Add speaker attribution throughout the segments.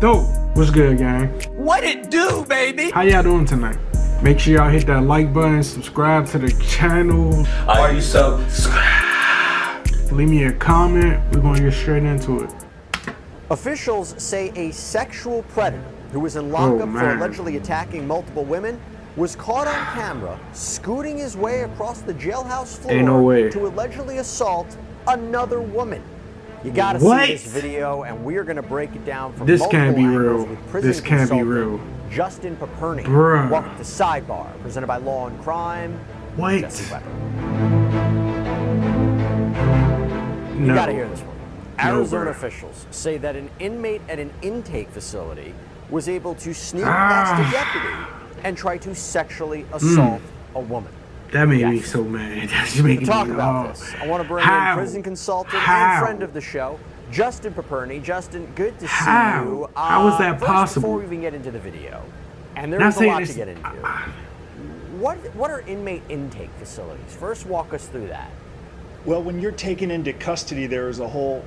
Speaker 1: Dope. What's good, gang?
Speaker 2: What it do, baby?
Speaker 1: How y'all doing tonight? Make sure y'all hit that like button, subscribe to the channel.
Speaker 2: Are you subscribed?
Speaker 1: Leave me a comment. We're gonna get straight into it.
Speaker 3: Officials say a sexual predator who was in lockup for allegedly attacking multiple women was caught on camera scooting his way across the jailhouse floor to allegedly assault another woman. You gotta see this video, and we're gonna break it down from
Speaker 1: this can't be real.
Speaker 3: This can't be real. Justin Paperny. Welcome to Sidebar, presented by Law and Crime.
Speaker 1: What?
Speaker 3: You gotta hear this one. Arizona officials say that an inmate at an intake facility was able to sneak past a deputy and try to sexually assault a woman.
Speaker 1: That made me so mad. That's making me
Speaker 3: talk about this. I want to bring in prison consultant and friend of the show, Justin Paperny. Justin, good to see you.
Speaker 1: How is that possible?
Speaker 3: Before we even get into the video, and there's a lot to get into. What are inmate intake facilities? First, walk us through that.
Speaker 4: Well, when you're taken into custody, there's a whole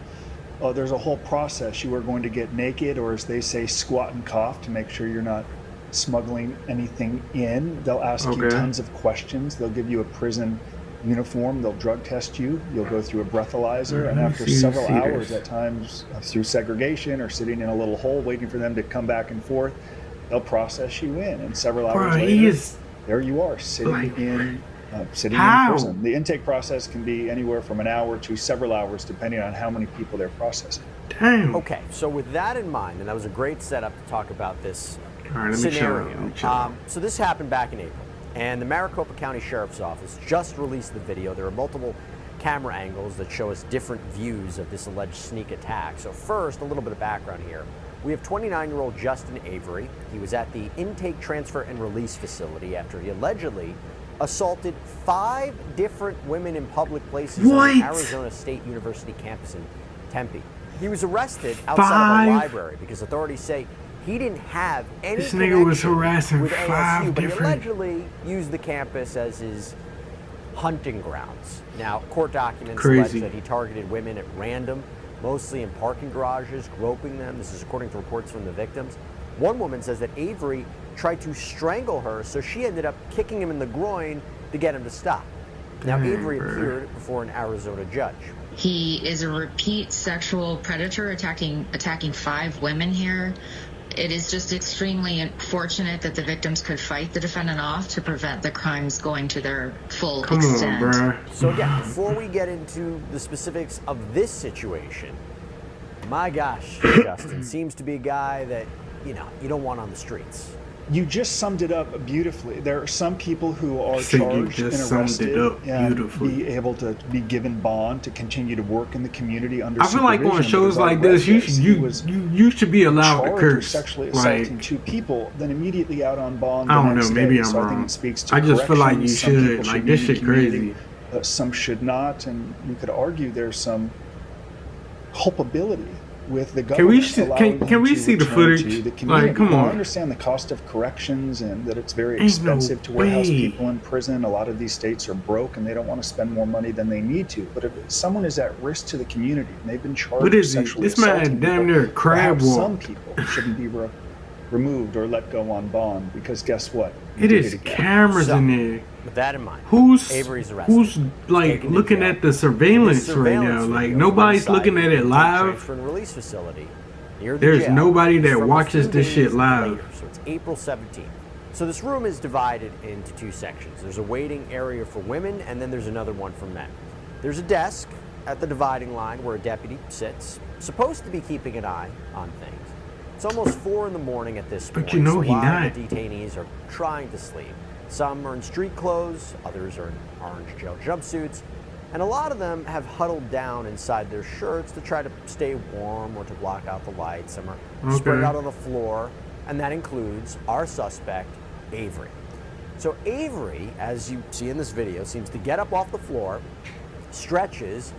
Speaker 4: process. You are going to get naked, or as they say, squat and cough, to make sure you're not smuggling anything in. They'll ask you tons of questions. They'll give you a prison uniform. They'll drug test you. You'll go through a breathalyzer, and after several hours, at times through segregation or sitting in a little hole waiting for them to come back and forth, they'll process you in. And several hours later, there you are, sitting in prison. The intake process can be anywhere from an hour to several hours, depending on how many people they're processing.
Speaker 1: Damn.
Speaker 3: Okay, so with that in mind, and that was a great setup to talk about this scenario. So this happened back in April, and the Maricopa County Sheriff's Office just released the video. There are multiple camera angles that show us different views of this alleged sneak attack. So first, a little bit of background here. We have 29-year-old Justin Avery. He was at the intake, transfer, and release facility after he allegedly assaulted 5 different women in public places on the Arizona State University campus in Tempe. He was arrested outside of a library because authorities say he didn't have any
Speaker 1: This nigga was harassing
Speaker 3: with
Speaker 1: 5
Speaker 3: ASU, but
Speaker 1: different...
Speaker 3: he allegedly used the campus as his hunting grounds. Now, court documents allege that he targeted women at random, mostly in parking garages, groping them. This is according to reports from the victims. One woman says that Avery tried to strangle her, so she ended up kicking him in the groin to get him to stop. Now, Avery appeared before an Arizona judge.
Speaker 5: He is a repeat sexual predator, attacking 5 women here. It is just extremely unfortunate that the victims could fight the defendant off to prevent the crimes going to their full extent.
Speaker 3: So again, before we get into the specifics of this situation, my gosh, Justin seems to be a guy that, you don't want on the streets.
Speaker 4: You just summed it up beautifully. There are some people who are charged and arrested and be able to be given bond to continue to work in the community under supervision.
Speaker 1: I feel like on shows like this, you should be allowed to curse.
Speaker 4: Sexually assaulting 2 people, then immediately out on bond.
Speaker 1: I don't know, maybe I'm wrong.
Speaker 4: I think it speaks to
Speaker 1: I just feel like you should. Like, this shit crazy.
Speaker 4: Some should not, and you could argue there's some culpability with the government.
Speaker 1: Can we see the footage? Like, come on.
Speaker 4: I understand the cost of corrections and that it's very expensive to warehouse people in prison. A lot of these states are broke and they don't want to spend more money than they need to. But if someone is at risk to the community and they've been charged with sexually assaulting people, damn near crab walk. Some people shouldn't be removed or let go on bond, because guess what?
Speaker 1: It is cameras in there.
Speaker 3: With that in mind,
Speaker 1: Avery's arrested. Who's like looking at the surveillance right now? Like, nobody's looking at it live.
Speaker 3: Release facility.
Speaker 1: There's nobody that watches this shit live.
Speaker 3: So it's April 17th. So this room is divided into 2 sections. There's a waiting area for women, and then there's another one for men. There's a desk at the dividing line where a deputy sits, supposed to be keeping an eye on things. It's almost 4 in the morning at this point.
Speaker 1: But you know he not.
Speaker 3: A lot of the detainees are trying to sleep. Some are in street clothes, others are in orange gel jumpsuits, and a lot of them have huddled down inside their shirts to try to stay warm or to block out the light. Some are spread out on the floor, and that includes our suspect, Avery. So Avery, as you see in this video, seems to get up off the floor, stretches,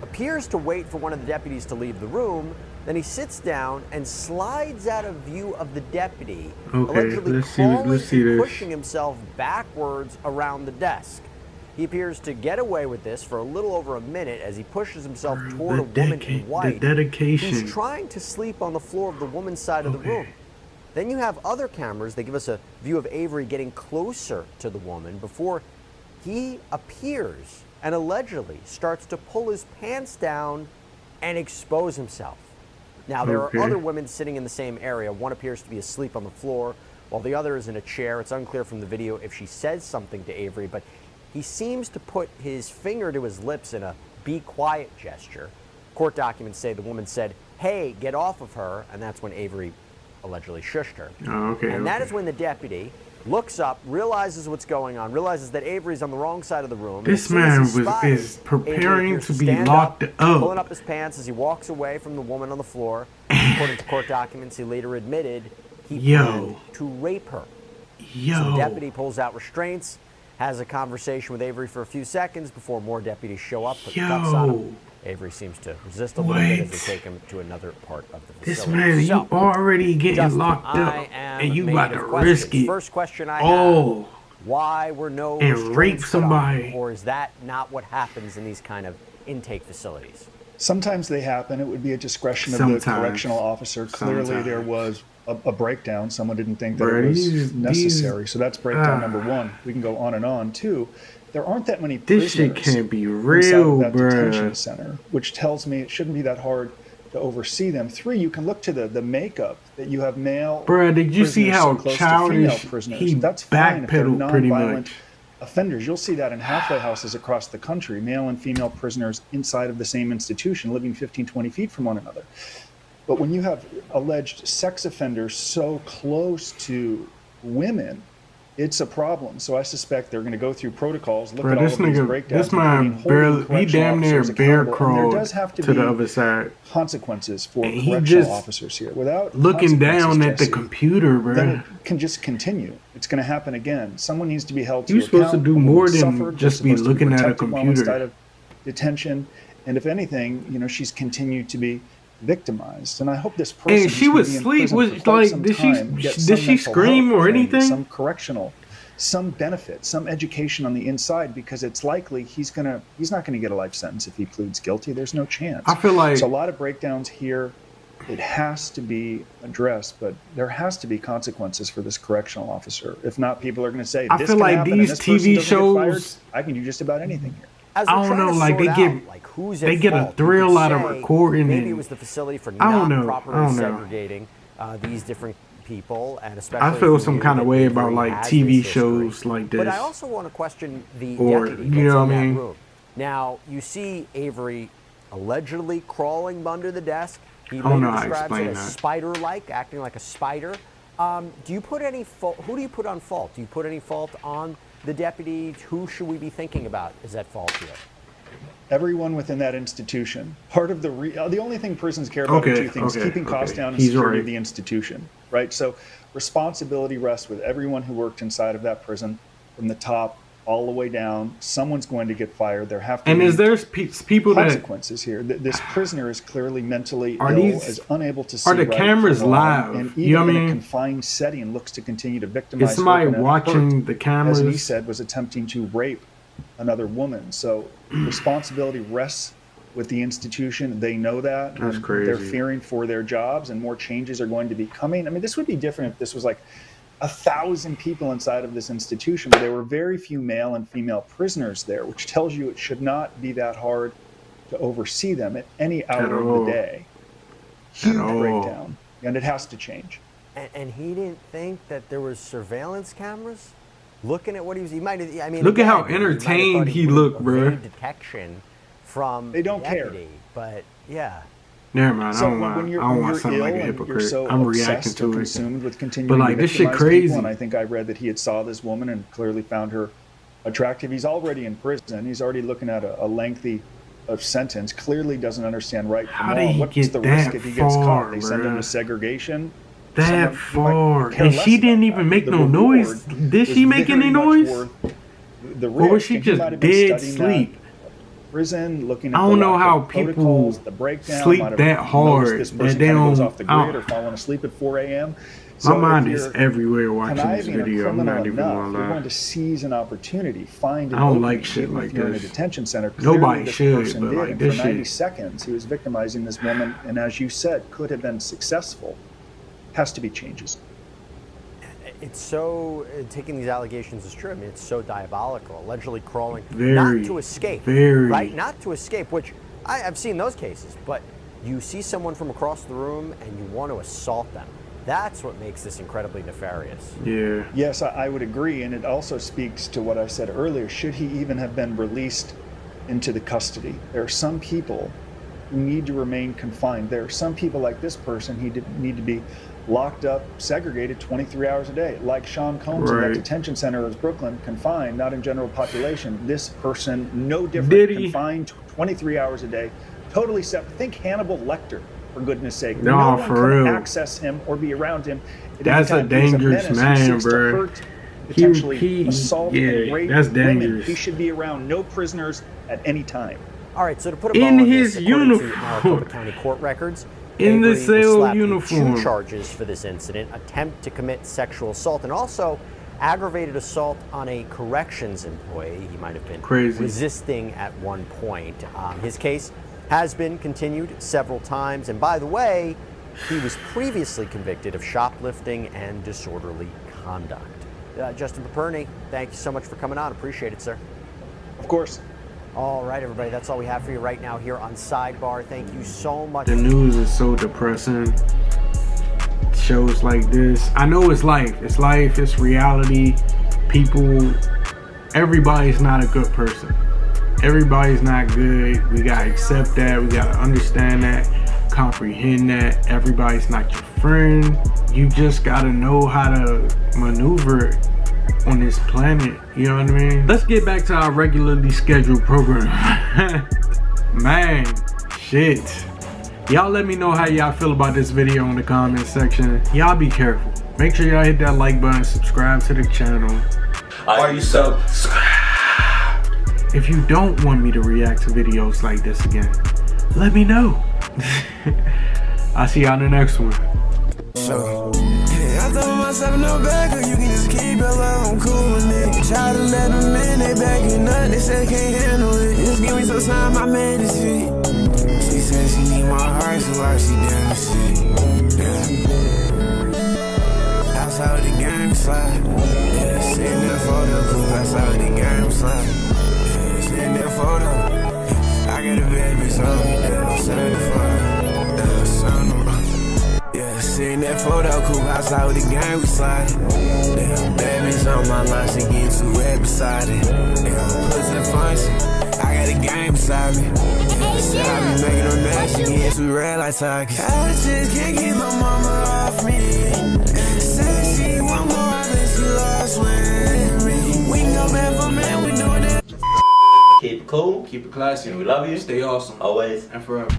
Speaker 3: appears to wait for one of the deputies to leave the room. Then he sits down and slides out of view of the deputy, allegedly crawling and pushing himself backwards around the desk. He appears to get away with this for a little over a minute as he pushes himself toward a woman in white
Speaker 1: the dedication.
Speaker 3: who's trying to sleep on the floor of the woman's side of the room. Then you have other cameras that give us a view of Avery getting closer to the woman before he appears and allegedly starts to pull his pants down and expose himself. Now, there are other women sitting in the same area. One appears to be asleep on the floor while the other is in a chair. It's unclear from the video if she says something to Avery, but he seems to put his finger to his lips in a be quiet gesture. Court documents say the woman said, "Hey, get off of her," and that's when Avery allegedly shushed her. And that is when the deputy looks up, realizes what's going on, realizes that Avery's on the wrong side of the room.
Speaker 1: This man is preparing to be locked up.
Speaker 3: Pulling up his pants as he walks away from the woman on the floor. According to court documents, he later admitted he planned to rape her. So the deputy pulls out restraints, has a conversation with Avery for a few seconds before more deputies show up, put cuffs on him. Avery seems to resist a little bit as they take him to another part of the facility.
Speaker 1: This man, you already getting locked up, and you about to risk it.
Speaker 3: First question I have, why were no
Speaker 1: and rape somebody?
Speaker 3: Or is that not what happens in these kind of intake facilities?
Speaker 4: Sometimes they happen. It would be a discretion of the correctional officer. Clearly, there was a breakdown. Someone didn't think that it was necessary. So that's breakdown number one. We can go on and on. Two, there aren't that many prisoners
Speaker 1: this shit can't be real,
Speaker 4: inside of that detention center, which tells me it shouldn't be that hard to oversee them. Three, you can look to the makeup that you have male.
Speaker 1: Bruh, did you see how childish he backpedaled pretty much?
Speaker 4: Offenders, you'll see that in halfway houses across the country, male and female prisoners inside of the same institution, living 15, 20 feet from one another. But when you have alleged sex offenders so close to women, it's a problem. So I suspect they're going to go through protocols, look at all of these breakdowns.
Speaker 1: This man barely, he damn near bear crawled to the other side.
Speaker 4: Consequences for correctional officers here. Without
Speaker 1: looking down at the computer, bro.
Speaker 4: Then it can just continue. It's going to happen again. Someone needs to be held to
Speaker 1: account. You're supposed to do more than just be looking at a computer.
Speaker 4: Inside of detention, and if anything, you know, she's continued to be victimized, and I hope this person.
Speaker 1: And she was asleep. Was like, did she scream or anything?
Speaker 4: Some correctional, some benefit, some education on the inside, because it's likely he's not gonna get a life sentence if he pleads guilty. There's no chance.
Speaker 1: I feel like
Speaker 4: so a lot of breakdowns here. It has to be addressed, but there has to be consequences for this correctional officer. If not, people are going to say,
Speaker 1: I feel like these TV shows,
Speaker 4: I can do just about anything here.
Speaker 3: I don't know, like
Speaker 1: they get a thrill out of recording.
Speaker 3: Maybe it was the facility for not properly segregating these different people, and especially
Speaker 1: I feel some kind of way about like TV shows like this.
Speaker 3: But I also want to question the deputy that's in that room. Now you see Avery allegedly crawling under the desk. He later describes it as spider-like, acting like a spider. Do you put any fault? Who do you put on fault? Do you put any fault on the deputy? Who should we be thinking about is at fault here?
Speaker 4: Everyone within that institution. Part of the only thing prisons care about are two things: keeping costs down and security of the institution. Right. So responsibility rests with everyone who worked inside of that prison, from the top all the way down. Someone's going to get fired. There have to be
Speaker 1: people
Speaker 4: consequences here. This prisoner is clearly mentally ill, is unable to see.
Speaker 1: Are the cameras live?
Speaker 4: And even in a confined setting, looks to continue to victimize.
Speaker 1: Is somebody watching the cameras?
Speaker 4: As he said, was attempting to rape another woman. So responsibility rests with the institution. They know that.
Speaker 1: That's crazy.
Speaker 4: They're fearing for their jobs, and more changes are going to be coming. I mean, this would be different if this was like 1,000 people inside of this institution, but there were very few male and female prisoners there, which tells you it should not be that hard to oversee them at any hour of the day. Huge breakdown, and it has to change.
Speaker 3: And he didn't think that there was surveillance cameras looking at what he was. He might. I mean,
Speaker 1: look at how entertained he looked, bro.
Speaker 3: Detection from
Speaker 4: they don't care,
Speaker 3: but yeah.
Speaker 1: Never mind.
Speaker 4: So
Speaker 1: I don't want to sound like a hypocrite. I'm reacting to it.
Speaker 4: Consumed with continuing
Speaker 1: but like this shit crazy.
Speaker 4: And I think I read that he had saw this woman and clearly found her attractive. He's already in prison. He's already looking at a lengthy sentence. Clearly doesn't understand right from wrong. What's the risk if he gets caught? They send him to segregation.
Speaker 1: That far, and she didn't even make no noise. Did she make any noise? Or was she just dead asleep?
Speaker 4: Prison, looking at
Speaker 1: I don't know how people
Speaker 4: the breakdown,
Speaker 1: sleep that hard
Speaker 4: this person
Speaker 1: that they don't
Speaker 4: goes off the grid or falling asleep at 4 a.m.
Speaker 1: My mind is everywhere watching this
Speaker 4: conniving or
Speaker 1: video. I'm not
Speaker 4: criminal
Speaker 1: even
Speaker 4: enough,
Speaker 1: gonna
Speaker 4: you're
Speaker 1: lie.
Speaker 4: going to seize an opportunity, find an
Speaker 1: I don't
Speaker 4: opening,
Speaker 1: like shit
Speaker 4: even
Speaker 1: like
Speaker 4: if you're in a
Speaker 1: this.
Speaker 4: detention center.
Speaker 1: Nobody
Speaker 4: Clearly this
Speaker 1: should,
Speaker 4: person
Speaker 1: but
Speaker 4: did,
Speaker 1: like
Speaker 4: and
Speaker 1: this
Speaker 4: for 90
Speaker 1: shit.
Speaker 4: seconds, he was victimizing this woman, and as you said, could have been successful. Has to be changes.
Speaker 3: It's so, taking these allegations is true. I mean, it's so diabolical. Allegedly crawling,
Speaker 1: Very,
Speaker 3: not to escape,
Speaker 1: very.
Speaker 3: right? Not to escape, which I've seen those cases, but you see someone from across the room and you want to assault them. That's what makes this incredibly nefarious.
Speaker 1: Yeah.
Speaker 4: Yes, I would agree, and it also speaks to what I said earlier. Should he even have been released into the custody? There are some people who need to remain confined. There are some people like this person who need to be locked up, segregated 23 hours a day. Like Sean Combs in that detention center of Brooklyn, confined, not in general population. This person, no different, confined 23 hours a day, totally separate. Think Hannibal Lecter, for goodness sake.
Speaker 1: No,
Speaker 4: one
Speaker 1: for
Speaker 4: can
Speaker 1: real.
Speaker 4: access him or be around him. At
Speaker 1: That's
Speaker 4: any
Speaker 1: a
Speaker 4: time. He's
Speaker 1: dangerous
Speaker 4: menace who
Speaker 1: man,
Speaker 4: seeks to
Speaker 1: bro.
Speaker 4: hurt, potentially
Speaker 1: He-
Speaker 4: assault
Speaker 1: yeah,
Speaker 4: and rape
Speaker 1: that's
Speaker 4: women.
Speaker 1: dangerous.
Speaker 4: He should be around no prisoners at any time.
Speaker 3: All right, so to put a
Speaker 1: In
Speaker 3: bow on
Speaker 1: his
Speaker 3: this, according to
Speaker 1: uniform.
Speaker 3: Maricopa County court records,
Speaker 1: In the
Speaker 3: Avery was
Speaker 1: cell
Speaker 3: slapped with
Speaker 1: uniform.
Speaker 3: 2 charges for this incident: attempt to commit sexual assault and also aggravated assault on a corrections employee. He might have been resisting at one point. His case has been continued several times, and by the way, he was previously convicted of shoplifting and disorderly conduct. Justin Paperny, thank you so much for coming on. Appreciate it, sir.
Speaker 4: Of course.
Speaker 3: All right, everybody, that's all we have for you right now here on Sidebar. Thank you so much.
Speaker 1: The news is so depressing. Shows like this. I know it's life. It's life. It's reality. People, everybody's not a good person. Everybody's not good. We gotta accept that. We gotta understand that. Comprehend that. Everybody's not your friend. You just gotta know how to maneuver on this planet, you know what I mean? Let's get back to our regularly scheduled program. Man, shit. Y'all let me know how y'all feel about this video in the comment section. Y'all be careful. Make sure y'all hit that like button, subscribe to the channel.
Speaker 2: Are you subscribed?
Speaker 1: If you don't want me to react to videos like this again, let me know. I'll see y'all in the next one.
Speaker 6: I told myself no back, you can just keep your love, I'm cool with it. Try to let them in, they backing up, they said can't handle it. Just give me some time, I made this shit. She said she need my heart, so why she down the shit? Yeah. That's how the game slide. Yeah, sitting there for the coupe, that's how the game slide. Yeah, sitting there for the, I got a bad bitch on me, I'm sitting there for the. Yeah, sitting that photo coupe outside with the gang we slide. Damn, bad bitch on my line, she getting too red beside it. Damn, pussy function, I got a game beside me. Yeah, said I be making her mad, she getting too red like targets. I just can't keep my mama off me. Said she want more, I think she lost with me. We can go back for man, we know that.
Speaker 2: Keep it cool.
Speaker 7: Keep it classy.
Speaker 2: We love you.
Speaker 7: Stay awesome.
Speaker 2: Always.
Speaker 7: And forever.